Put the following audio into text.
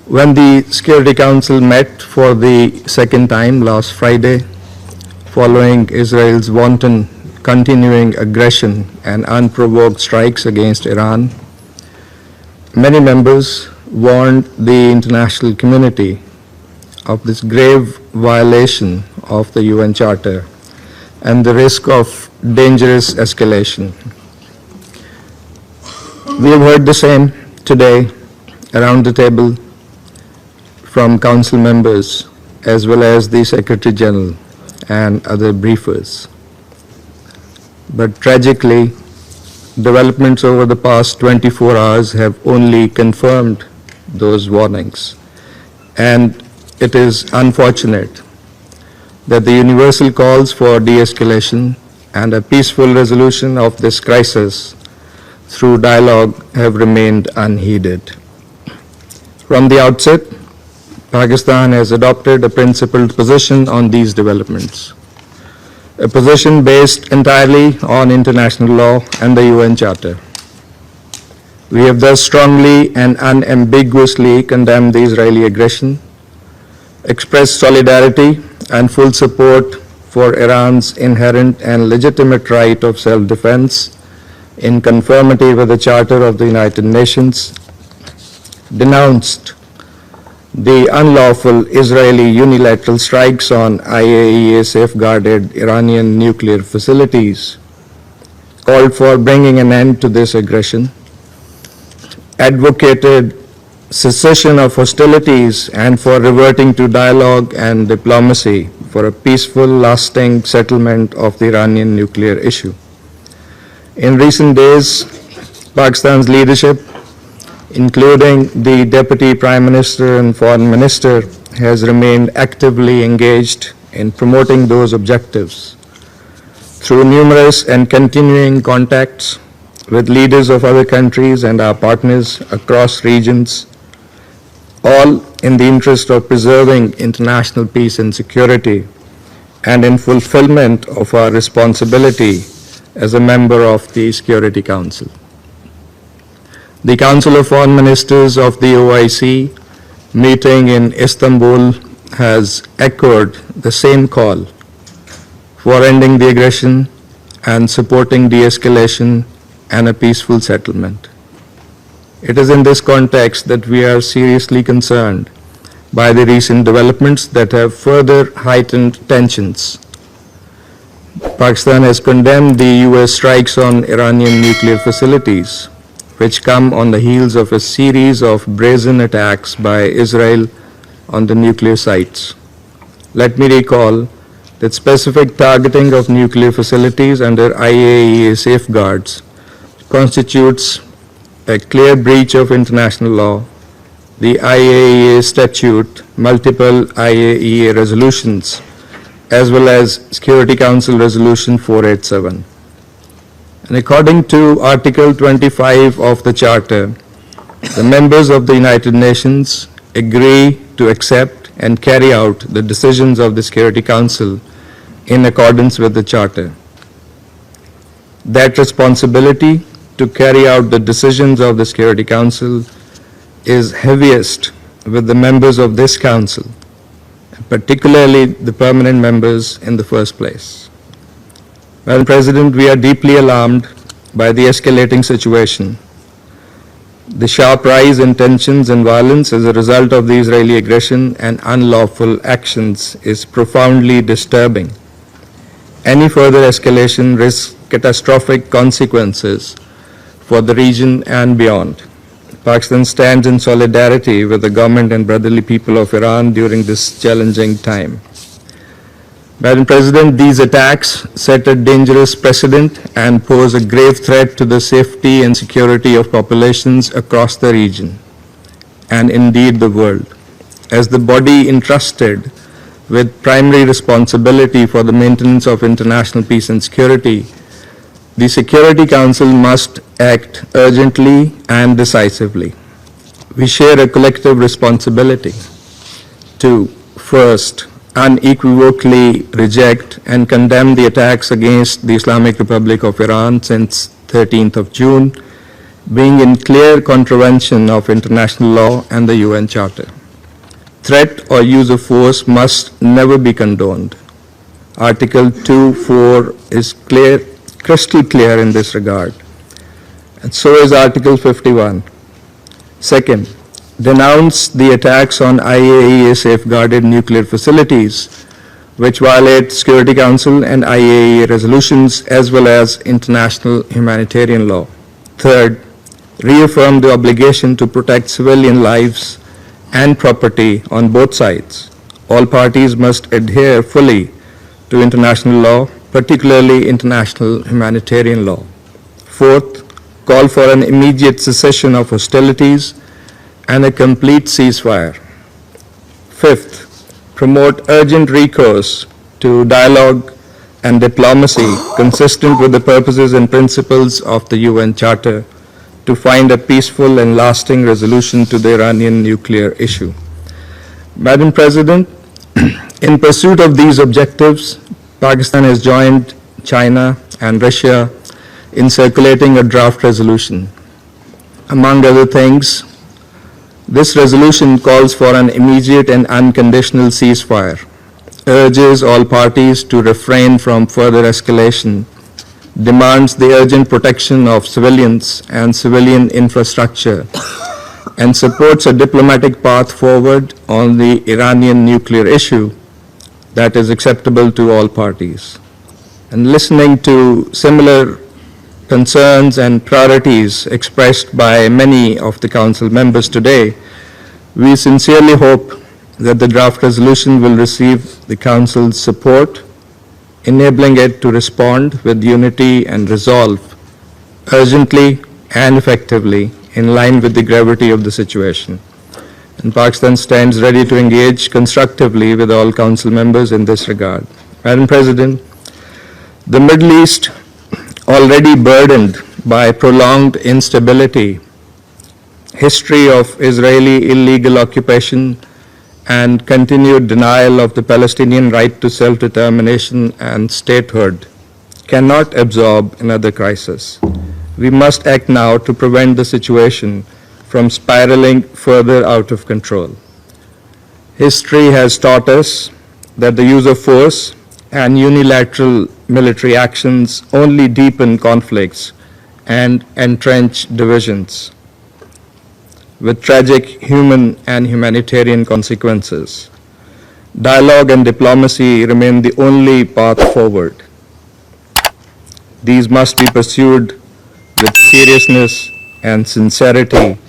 When the Security Council met for the second time last Friday, following Israel's wanton continuing aggression and unprovoked strikes against Iran, many members warned the international community of this grave violation of the UN Charter and the risk of dangerous escalation. We have heard the same today around the table from Council members as well as the Secretary General and other briefers. But tragically, developments over the past 24 hours have only confirmed those warnings. And it is unfortunate that the universal calls for de-escalation and a peaceful resolution of this crisis through dialogue have remained unheeded. From the outset, Pakistan has adopted a principled position on these developments, a position based entirely on international law and the UN Charter. We have thus strongly and unambiguously condemned the Israeli aggression, expressed solidarity and full support for Iran's inherent and legitimate right of self-defense in conformity with the Charter of the United Nations, denounced the unlawful Israeli unilateral strikes on IAEA-safeguarded Iranian nuclear facilities, called for bringing an end to this aggression, advocated cessation of hostilities and for reverting to dialogue and diplomacy for a peaceful, lasting settlement of the Iranian nuclear issue. In recent days, Pakistan's leadership, including the Deputy Prime Minister and Foreign Minister, has remained actively engaged in promoting those objectives through numerous and continuing contacts with leaders of other countries and our partners across regions, all in the interest of preserving international peace and security and in fulfillment of our responsibility as a member of the Security Council. The Council of Foreign Ministers of the OIC meeting in Istanbul has echoed the same call for ending the aggression and supporting de-escalation and a peaceful settlement. It is in this context that we are seriously concerned by the recent developments that have further heightened tensions. Pakistan has condemned the US strikes on Iranian nuclear facilities, which come on the heels of a series of brazen attacks by Israel on the nuclear sites. Let me recall that specific targeting of nuclear facilities under IAEA safeguards constitutes a clear breach of international law, the IAEA statute, multiple IAEA resolutions, as well as Security Council Resolution 487. And according to Article 25 of the Charter, the members of the United Nations agree to accept and carry out the decisions of the Security Council in accordance with the Charter. That responsibility to carry out the decisions of the Security Council is heaviest with the members of this Council, particularly the permanent members in the first place. Madam President, we are deeply alarmed by the escalating situation. The sharp rise in tensions and violence as a result of the Israeli aggression and unlawful actions is profoundly disturbing. Any further escalation risks catastrophic consequences for the region and beyond. Pakistan stands in solidarity with the government and brotherly people of Iran during this challenging time. Madam President, these attacks set a dangerous precedent and pose a grave threat to the safety and security of populations across the region and indeed the world. As the body entrusted with primary responsibility for the maintenance of international peace and security, the Security Council must act urgently and decisively. We share a collective responsibility to, first, unequivocally reject and condemn the attacks against the Islamic Republic of Iran since 13th of June, being in clear contravention of international law and the UN Charter. Threat or use of force must never be condoned. Article 2(4) is crystal clear in this regard, and so is Article 51. Second, denounce the attacks on IAEA safeguarded nuclear facilities, which violate Security Council and IAEA resolutions as well as international humanitarian law. Third, reaffirm the obligation to protect civilian lives and property on both sides. All parties must adhere fully to international law, particularly international humanitarian law. Fourth, call for an immediate cessation of hostilities and a complete ceasefire. Fifth, promote urgent recourse to dialogue and diplomacy consistent with the purposes and principles of the UN Charter to find a peaceful and lasting resolution to the Iranian nuclear issue. Madam President, in pursuit of these objectives, Pakistan has joined China and Russia in circulating a draft resolution. Among other things, this resolution calls for an immediate and unconditional ceasefire, urges all parties to refrain from further escalation, demands the urgent protection of civilians and civilian infrastructure, and supports a diplomatic path forward on the Iranian nuclear issue that is acceptable to all parties. And listening to similar concerns and priorities expressed by many of the Council members today, we sincerely hope that the draft resolution will receive the Council's support, enabling it to respond with unity and resolve urgently and effectively in line with the gravity of the situation. And Pakistan stands ready to engage constructively with all Council members in this regard. Madam President, the Middle East, already burdened by prolonged instability, history of Israeli illegal occupation, and continued denial of the Palestinian right to self-determination and statehood, cannot absorb another crisis. We must act now to prevent the situation from spiraling further out of control. History has taught us that the use of force and unilateral military actions only deepen conflicts and entrench divisions, with tragic human and humanitarian consequences. Dialogue and diplomacy remain the only path forward. These must be pursued with seriousness and sincerity